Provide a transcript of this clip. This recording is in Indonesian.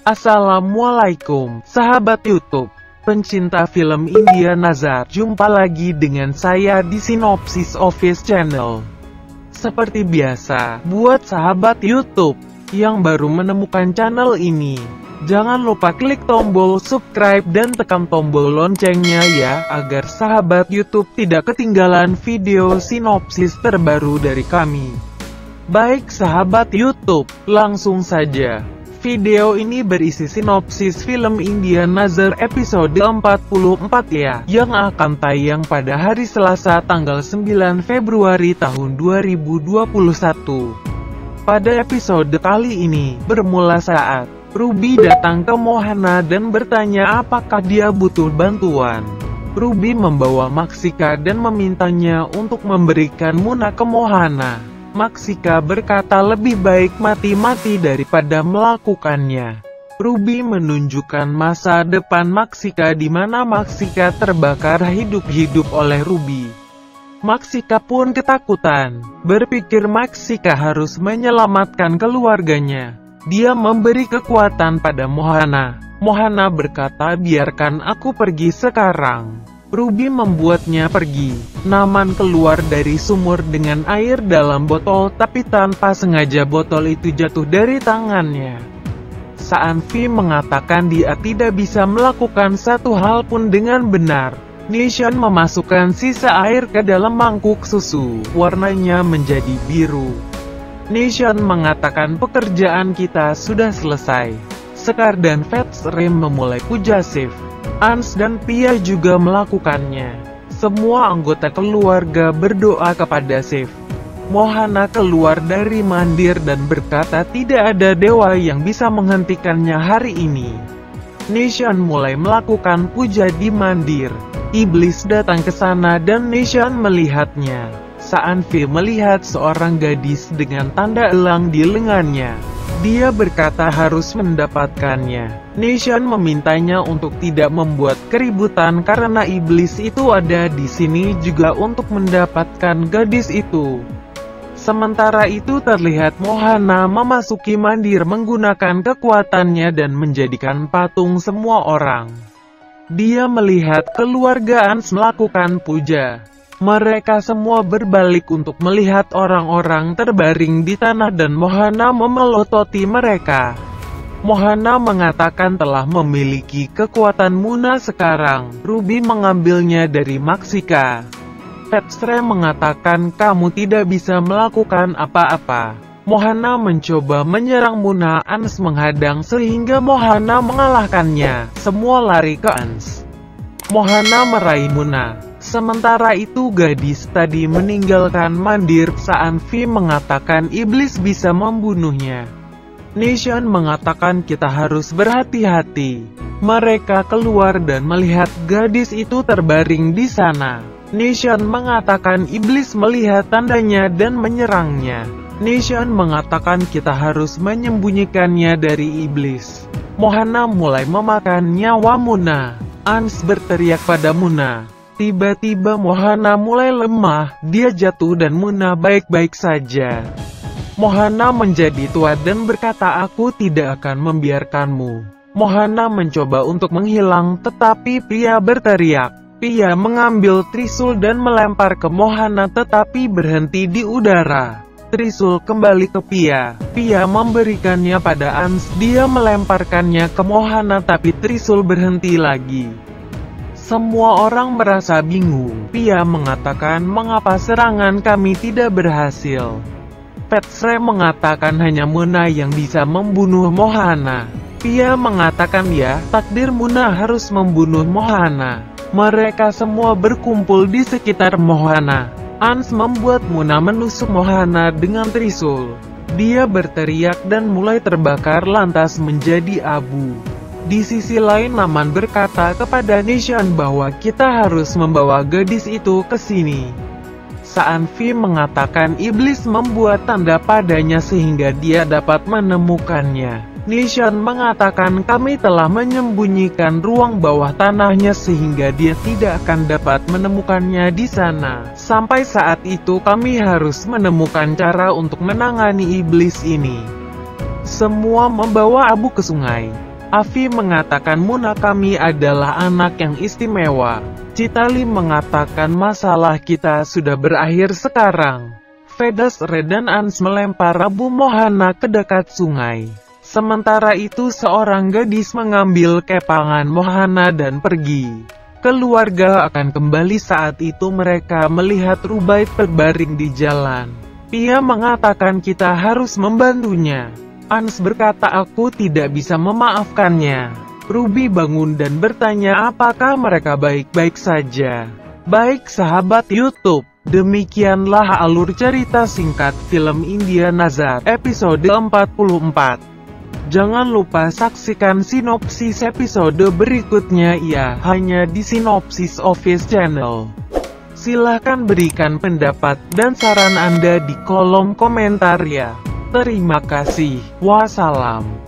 Assalamualaikum, sahabat YouTube, pencinta film India Nazar. Jumpa lagi dengan saya di Sinopsis Office Channel. Seperti biasa, buat sahabat YouTube yang baru menemukan channel ini, jangan lupa klik tombol subscribe dan tekan tombol loncengnya ya, agar sahabat YouTube tidak ketinggalan video sinopsis terbaru dari kami. Baik sahabat YouTube, langsung saja. Video ini berisi sinopsis film India Nazar episode 44 ya, yang akan tayang pada hari Selasa tanggal 9 Februari tahun 2021. Pada episode kali ini, bermula saat Ruby datang ke Mohana dan bertanya apakah dia butuh bantuan. Ruby membawa Maksika dan memintanya untuk memberikan Muna ke Mohana. Maksika berkata lebih baik mati-mati daripada melakukannya. Ruby menunjukkan masa depan Maksika di mana Maksika terbakar hidup-hidup oleh Ruby. Maksika pun ketakutan, berpikir Maksika harus menyelamatkan keluarganya. Dia memberi kekuatan pada Mohana. Mohana berkata biarkan aku pergi sekarang. Ruby membuatnya pergi. Naman keluar dari sumur dengan air dalam botol, tapi tanpa sengaja botol itu jatuh dari tangannya. Saanvi mengatakan dia tidak bisa melakukan satu hal pun dengan benar. Nishan memasukkan sisa air ke dalam mangkuk susu. Warnanya menjadi biru. Nishan mengatakan pekerjaan kita sudah selesai. Sekar dan Vetsrem memulai puja Shiv. Ans dan Pia juga melakukannya. Semua anggota keluarga berdoa kepada Shiv. Mohana keluar dari mandir dan berkata tidak ada dewa yang bisa menghentikannya hari ini. Nishan mulai melakukan puja di mandir. Iblis datang ke sana dan Nishan melihatnya. Saanvi melihat seorang gadis dengan tanda elang di lengannya. Dia berkata harus mendapatkannya. Nishan memintanya untuk tidak membuat keributan karena iblis itu ada di sini juga untuk mendapatkan gadis itu. Sementara itu terlihat Mohana memasuki mandir menggunakan kekuatannya dan menjadikan patung semua orang. Dia melihat keluarga Ans melakukan puja. Mereka semua berbalik untuk melihat orang-orang terbaring di tanah dan Mohana memelototi mereka. Mohana mengatakan telah memiliki kekuatan Muna sekarang. Ruby mengambilnya dari Maksika. Vetsrem mengatakan kamu tidak bisa melakukan apa-apa. Mohana mencoba menyerang Muna. Ans menghadang sehingga Mohana mengalahkannya. Semua lari ke Ans. Mohana meraih Muna. Sementara itu gadis tadi meninggalkan mandir. Saanvi mengatakan iblis bisa membunuhnya. Nishan mengatakan kita harus berhati-hati. Mereka keluar dan melihat gadis itu terbaring di sana. Nishan mengatakan iblis melihat tandanya dan menyerangnya. Nishan mengatakan kita harus menyembunyikannya dari iblis. Mohana mulai memakan nyawa Muna. Ans berteriak pada Muna. Tiba-tiba Mohana mulai lemah, dia jatuh dan Muna baik-baik saja. Mohana menjadi tua dan berkata aku tidak akan membiarkanmu. Mohana mencoba untuk menghilang tetapi Pia berteriak. Pia mengambil Trisul dan melempar ke Mohana tetapi berhenti di udara. Trisul kembali ke Pia. Pia memberikannya pada Ans, dia melemparkannya ke Mohana tapi Trisul berhenti lagi. Semua orang merasa bingung. Pia mengatakan mengapa serangan kami tidak berhasil. Vetsrem mengatakan hanya Muna yang bisa membunuh Mohana. Pia mengatakan ya, takdir Muna harus membunuh Mohana. Mereka semua berkumpul di sekitar Mohana. Ans membuat Muna menusuk Mohana dengan Trisul. Dia berteriak dan mulai terbakar lantas menjadi abu. Di sisi lain Naman berkata kepada Nishan bahwa kita harus membawa gadis itu ke sini. Saanvi mengatakan iblis membuat tanda padanya sehingga dia dapat menemukannya. Nishan mengatakan kami telah menyembunyikan ruang bawah tanahnya sehingga dia tidak akan dapat menemukannya di sana. Sampai saat itu kami harus menemukan cara untuk menangani iblis ini. Semua membawa abu ke sungai. Avi mengatakan Munakami adalah anak yang istimewa. Chitali mengatakan masalah kita sudah berakhir sekarang. Vedas Red dan Ans melempar Abu Mohana ke dekat sungai. Sementara itu seorang gadis mengambil kepangan Mohana dan pergi. Keluarga akan kembali saat itu mereka melihat Rubaid berbaring di jalan. Pia mengatakan kita harus membantunya. Ans berkata aku tidak bisa memaafkannya. Ruby bangun dan bertanya apakah mereka baik-baik saja. Baik sahabat YouTube, demikianlah alur cerita singkat film India Nazar episode 44. Jangan lupa saksikan sinopsis episode berikutnya ya hanya di Sinopsis Office Channel. Silahkan berikan pendapat dan saran Anda di kolom komentar ya. Terima kasih. Wassalam.